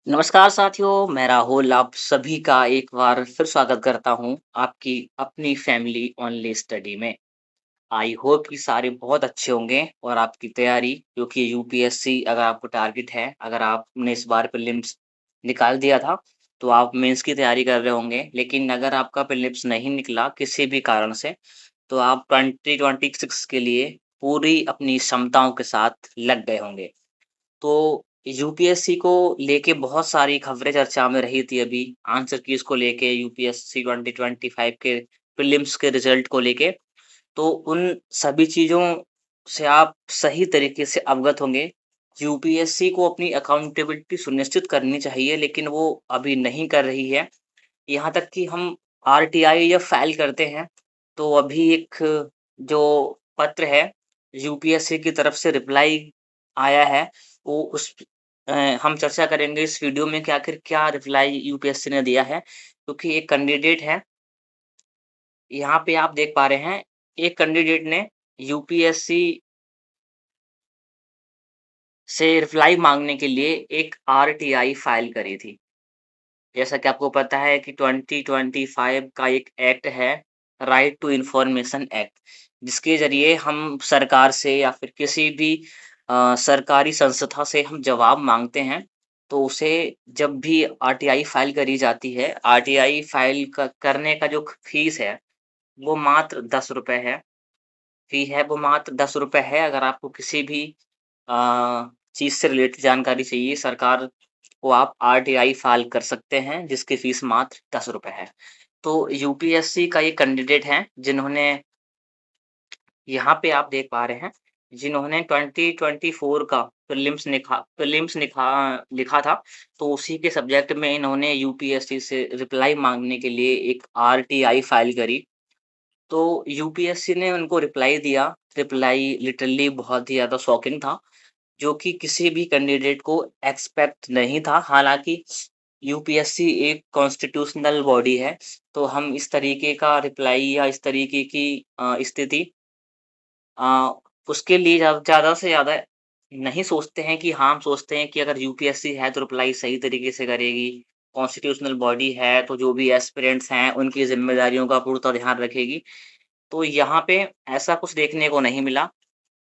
नमस्कार साथियों, मैं राहुल आप सभी का एक बार फिर स्वागत करता हूँ आपकी अपनी फैमिली ओनली स्टडी में। आई होप कि सारे बहुत अच्छे होंगे और आपकी तैयारी जो कि यूपीएससी अगर आपको टारगेट है, अगर आपने इस बार प्रीलिम्स निकाल दिया था, तो आप मेंस की तैयारी कर रहे होंगे। लेकिन अगर आपका प्रीलिम्स नहीं निकला किसी भी कारण से, तो आप 2026 के लिए पूरी अपनी क्षमताओं के साथ लग गए होंगे। तो यूपीएससी को लेके बहुत सारी खबरें चर्चा में रही थी अभी, आंसर कीज़ को लेके, यूपीएससी 2025 के प्रीलिम्स के रिज़ल्ट को लेके। तो उन सभी चीज़ों से आप सही तरीके से अवगत होंगे। यूपीएससी को अपनी अकाउंटेबिलिटी सुनिश्चित करनी चाहिए, लेकिन वो अभी नहीं कर रही है। यहाँ तक कि हम आरटीआई जब फाइल करते हैं, तो अभी एक जो पत्र है, यूपीएससी की तरफ से रिप्लाई आया है, वो उस हम चर्चा करेंगे इस वीडियो में कि आखिर क्या रिप्लाई यूपीएससी ने दिया है। क्योंकि एक कैंडिडेट है, यहाँ पे आप देख पा रहे हैं, एक कैंडिडेट ने यूपीएससी से रिप्लाई माँगने के लिए एक आरटीआई फाइल करी थी। जैसा कि आपको पता है कि 2025 का एक एक्ट है, राइट टू इन्फॉर्मेशन एक्ट, जिसके ज़रिए हम सरकार से या फिर किसी भी सरकारी संस्था से हम जवाब माँगते हैं, तो उसे जब भी आरटीआई फाइल करी जाती है, आरटीआई फाइल क करने का जो फ़ीस है, वो मात्र ₹10 है। फ़ी है वो मात्र ₹10 है। अगर आपको किसी भी चीज़ से रिलेटेड जानकारी चाहिए, सरकार को आप आरटीआई फाइल कर सकते हैं, जिसकी फ़ीस मात्र ₹10 है। तो यूपीएससी का ये कैंडिडेट हैं, जिन्होंने यहाँ पे आप देख पा रहे हैं, जिन्होंने 2024 का प्रीलिम्स लिखा था, तो उसी के सब्जेक्ट में इन्होंने यूपीएससी से रिप्लाई माँगने के लिए एक आरटीआई फाइल करी। तो यूपीएससी ने उनको रिप्लाई दिया, रिप्लाई लिटरली बहुत ही ज़्यादा शॉकिंग था। जो कि किसी भी कैंडिडेट को एक्सपेक्ट नहीं था। हालाँकि यूपीएससी एक कॉन्स्टिट्यूशनल बॉडी है, तो हम इस तरीके का रिप्लाई या इस तरीके की स्थिति अ, उसके लिए ज़्यादा से ज़्यादा नहीं सोचते हैं कि हाँ, हम सोचते हैं कि अगर यूपीएससी है तो रिप्लाई सही तरीके से करेगी, कॉन्स्टिट्यूशनल बॉडी है तो जो भी एस्पिरेंट्स हैं, उनकी ज़िम्मेदारियों का पूर्णतः ध्यान रखेगी। तो यहाँ पे ऐसा कुछ देखने को नहीं मिला।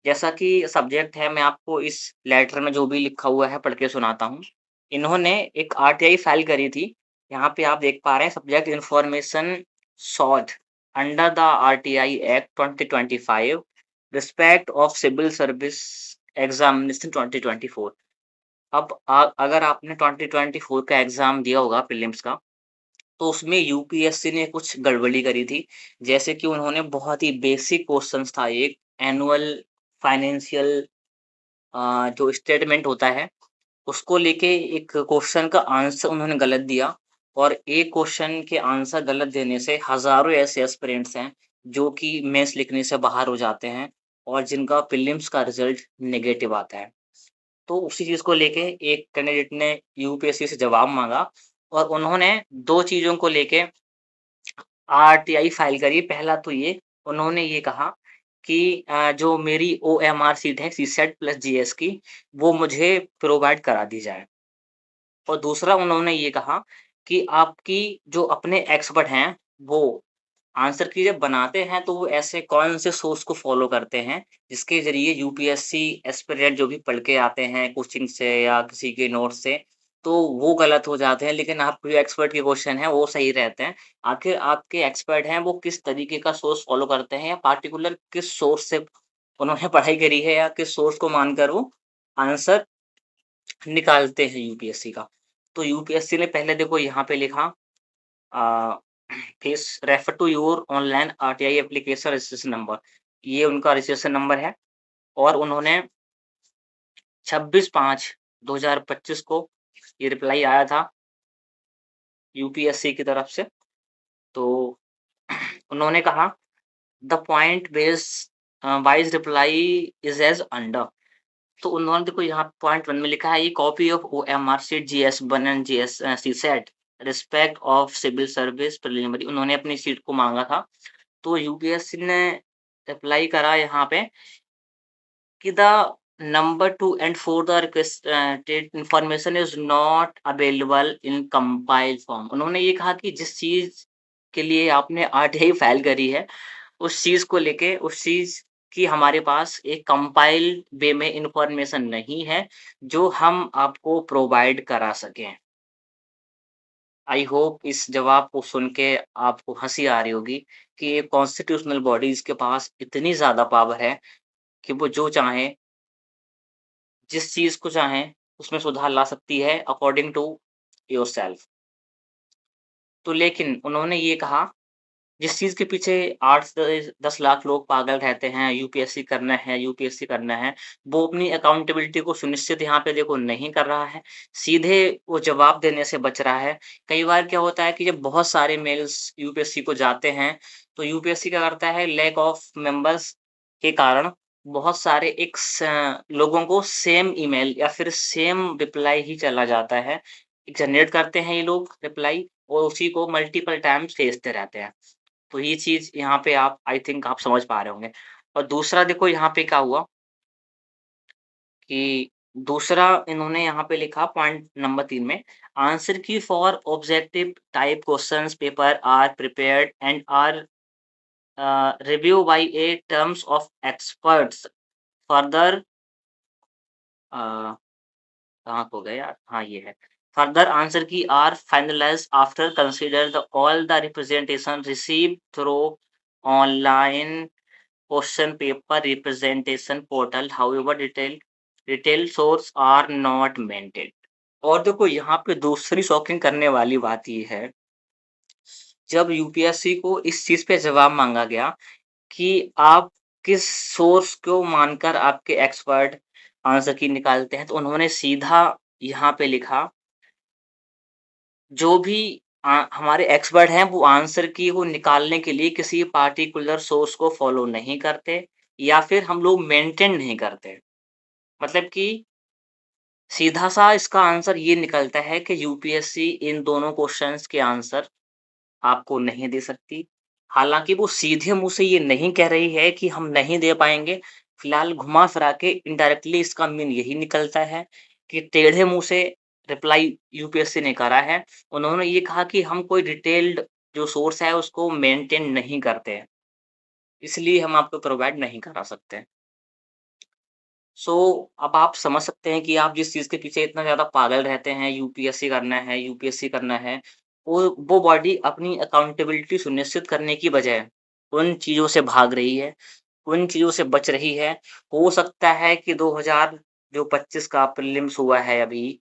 जैसा कि सब्जेक्ट है, मैं आपको इस लेटर में जो भी लिखा हुआ है पढ़ के सुनाता हूँ। इन्होंने एक आरटीआई फाइल करी थी। यहाँ पे आप देख पा रहे हैं, subject information sought under the RTI act 2025 respect of civil service examination 2024। अब अगर आपने 2024 का एग्ज़ाम दिया होगा प्रीलिम्स का, तो उसमें यूपीएससी ने कुछ गड़बड़ी करी थी। जैसे कि उन्होंने बहुत ही बेसिक क्वेश्चन्स था, एक एनुअल फाइनेंशियल जो स्टेटमेंट होता है, उसको लेके एक क्वेश्चन का आंसर उन्होंने गलत दिया, और एक क्वेश्चन के आंसर गलत देने से हज़ारों ऐसे एस्पिरेंट्स हैं, जो कि मेंस लिखने से बाहर हो जाते हैं और जिनका प्रीलिम्स का रिज़ल्ट नेगेटिव आता है। तो उसी चीज़ को लेके एक कैंडिडेट ने यूपीएससी से जवाब माँगा, और उन्होंने 2 चीज़ों को लेके आरटीआई फाइल करी। पहला तो ये, उन्होंने ये कहा कि जो मेरी ओएमआर सीट है सीसेट प्लस जीएस की, वो मुझे प्रोवाइड करा दी जाए। और दूसरा उन्होंने ये कहा कि आपकी जो अपने एक्सपर्ट हैं, वो आंसर की जब बनाते हैं, तो वो ऐसे कौन से सोर्स को फ़ॉलो करते हैं, जिसके ज़रिए यूपीएससी एस्पिरेंट जो भी पढ़ के आते हैं कोचिंग से या किसी के नोट से, तो वो गलत हो जाते हैं, लेकिन आपके जो एक्सपर्ट के क्वेश्चन हैं, वो सही रहते हैं। आखिर आपके एक्सपर्ट हैं, वो किस तरीके का सोर्स फ़ॉलो करते हैं, या पार्टिकुलर किस सोर्स से उन्होंने पढ़ाई करी है, या किस सोर्स को मानकर वो आंसर निकालते हैं यूपीएससी का। तो यूपीएससी ने पहले देखो यहाँ पे लिखा, uh, please refer to your online RTI application registration number. ये उनका रजिस्ट्रेशन नंबर है, और उन्होंने 26/5/2025 को ये रिप्लाई आया था यूपीएससी की तरफ से। तो उन्होंने कहा, the point base wise reply is as under. तो उन्होंने देखो यहाँ पॉइंट 1 में लिखा है, ये copy of OMR sheet GS one and CSAT respect of civil service preliminary, उन्होंने अपनी सीट को माँगा था। तो यूपीएससी ने रिप्लाई करा यहाँ पे कि the number 2 and 4 the requested information is not available in compiled form. उन्होंने ये कहा कि जिस चीज़ के लिए आपने आरटीआई फाइल करी है, उस चीज़ को लेके उस चीज़ की हमारे पास एक कंपाइल्ड वे में इन्फॉर्मेशन नहीं है, जो हम आपको प्रोवाइड करा सकें। आई होप इस जवाब को सुन के आपको हँसी आ रही होगी कि एक कॉन्स्टिट्यूशनल बॉडीज़ के पास इतनी ज़्यादा पावर है कि वो जो चाहें, जिस चीज़ को चाहें, उसमें सुधार ला सकती है अकॉर्डिंग टू योरसेल्फ। तो लेकिन उन्होंने ये कहा, जिस चीज़ के पीछे 8 से 10 लाख लोग पागल रहते हैं, यूपीएससी करना है, यूपीएससी करना है, वो अपनी अकाउंटेबिलिटी को सुनिश्चित यहाँ पे देखो नहीं कर रहा है, सीधे वो जवाब देने से बच रहा है। कई बार क्या होता है कि जब बहुत सारे मेल्स यूपीएससी को जाते हैं, तो यूपीएससी क्या करता है, लैक ऑफ मेंबर्स के कारण बहुत सारे एक लोगों को सेम ईमेल या फिर सेम रिप्लाई ही चला जाता है। जनरेट करते हैं ये लोग रिप्लाई और उसी को मल्टीपल टाइम्स भेजते रहते हैं। तो ये चीज़ यहाँ पे आप आई थिंक आप समझ पा रहे होंगे। और दूसरा देखो यहाँ पे क्या हुआ कि दूसरा इन्होंने यहाँ पे लिखा पॉइंट नंबर 3 में, answer key for objective type questions paper are prepared and are review by a terms of experts further कहाँ खो गए यार? हाँ, ये है। Further answer key are finalized after consider the all the representation received through online question paper representation portal however detail source are not maintained. और देखो यहाँ पे दूसरी शॉकिंग करने वाली बात ये है, जब यूपीएससी को इस चीज़ पे जवाब माँगा गया कि आप किस सोर्स को मानकर आपके एक्सपर्ट आंसर की निकालते हैं, तो उन्होंने सीधा यहाँ पे लिखा, जो भी हमारे एक्सपर्ट हैं वो आंसर की को निकालने के लिए किसी पार्टिकुलर सोर्स को फॉलो नहीं करते या फिर हम लोग मेंटेन नहीं करते। मतलब कि सीधा-सा इसका आंसर ये निकलता है कि यूपीएससी इन दोनों क्वेश्चन्स के आंसर आपको नहीं दे सकती। हालाँकि वो सीधे मुँह से ये नहीं कह रही है कि हम नहीं दे पाएँगे। फिलहाल घुमा-फिरा के इनडायरेक्टली इसका मीन यही निकलता है कि टेढ़े मुँह से रिप्लाई यूपीएससी ने करा है। उन्होंने ये कहा कि हम कोई डिटेल्ड जो सोर्स है उसको मेंटेन नहीं करते हैं, इसलिए हम आपको प्रोवाइड नहीं करा सकते। सो अब आप समझ सकते हैं कि आप जिस चीज़ के पीछे इतना ज़्यादा पागल रहते हैं, यूपीएससी करना है, यूपीएससी करना है, वो बॉडी अपनी अकाउंटेबिलिटी सुनिश्चित करने की बजाय उन चीज़ों से भाग रही है, उन चीज़ों से बच रही है। हो सकता है कि 2000 जो 25 का प्रीलिम्स हुआ है अभी,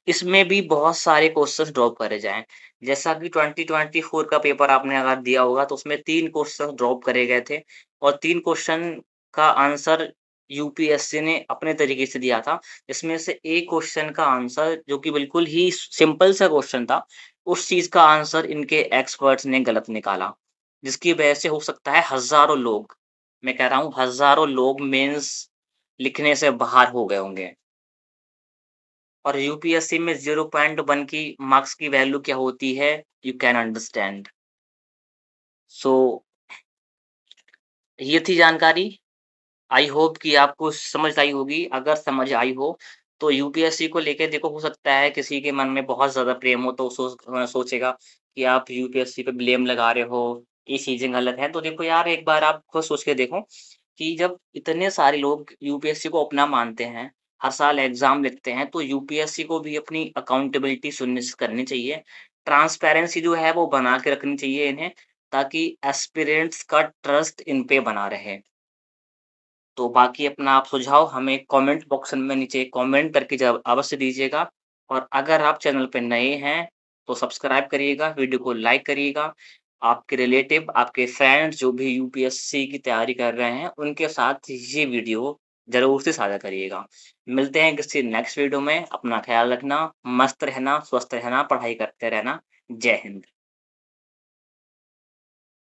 इसमें भी बहुत सारे क्वेश्चंस ड्रॉप करे जाएँ। जैसा कि 2024 का पेपर आपने अगर दिया होगा तो उसमें 3 क्वेश्चन ड्रॉप करे गए थे और 3 क्वेश्चन का आंसर यूपीएससी ने अपने तरीके से दिया था। इसमें से एक क्वेश्चन का आंसर जो कि बिल्कुल ही सिंपल सा क्वेश्चन था, उस चीज़ का आंसर इनके एक्सपर्ट्स ने गलत निकाला। जिसकी वजह से हो सकता है हज़ारों लोग, मैं कह रहा हूँ हज़ारों लोग मेंस लिखने से बाहर हो गए होंगे। और यूपीएससी में 0.1 की मार्क्स की वैल्यू क्या होती है, यू कैन अंडरस्टैंड। सो ये थी जानकारी। आई होप कि आपको समझ आई होगी। अगर समझ आई हो, तो यूपीएससी को लेके देखो हो सकता है किसी के मन में बहुत ज़्यादा प्रेम हो तो सोचेगा कि आप यूपीएससी पे ब्लेम लगा रहे हो, ये चीज़ें गलत हैं। तो देखो यार एक बार आप खुद सोच के देखो कि जब इतने सारे लोग यूपीएससी को अपना मानते हैं, हर साल एग्ज़ाम लिखते हैं, तो यूपीएससी को भी अपनी अकाउंटेबिलिटी सुनिश्चित करनी चाहिए। ट्रांसपेरेंसी जो है वो बना के रखनी चाहिए इन्हें, ताकि एस्पिरेंट्स का ट्रस्ट इन पे बना रहे। तो बाकी अपना आप सुझाव हमें कमेंट बॉक्स में नीचे कमेंट करके जब अवश्य दीजिएगा और अगर आप चैनल पे नए हैं, तो सब्सक्राइब करिएगा, वीडियो को लाइक करिएगा। आपके रिलेटिव, आपके फ्रेंड्स जो भी यूपीएससी की तैयारी कर रहे हैं, उनके साथ ये वीडियो ज़रूर से साझा करिएगा। मिलते हैं किसी नेक्स्ट वीडियो में, अपना ख़्याल रखना, मस्त रहना, स्वस्थ रहना, पढ़ाई करते रहना। जय हिंद।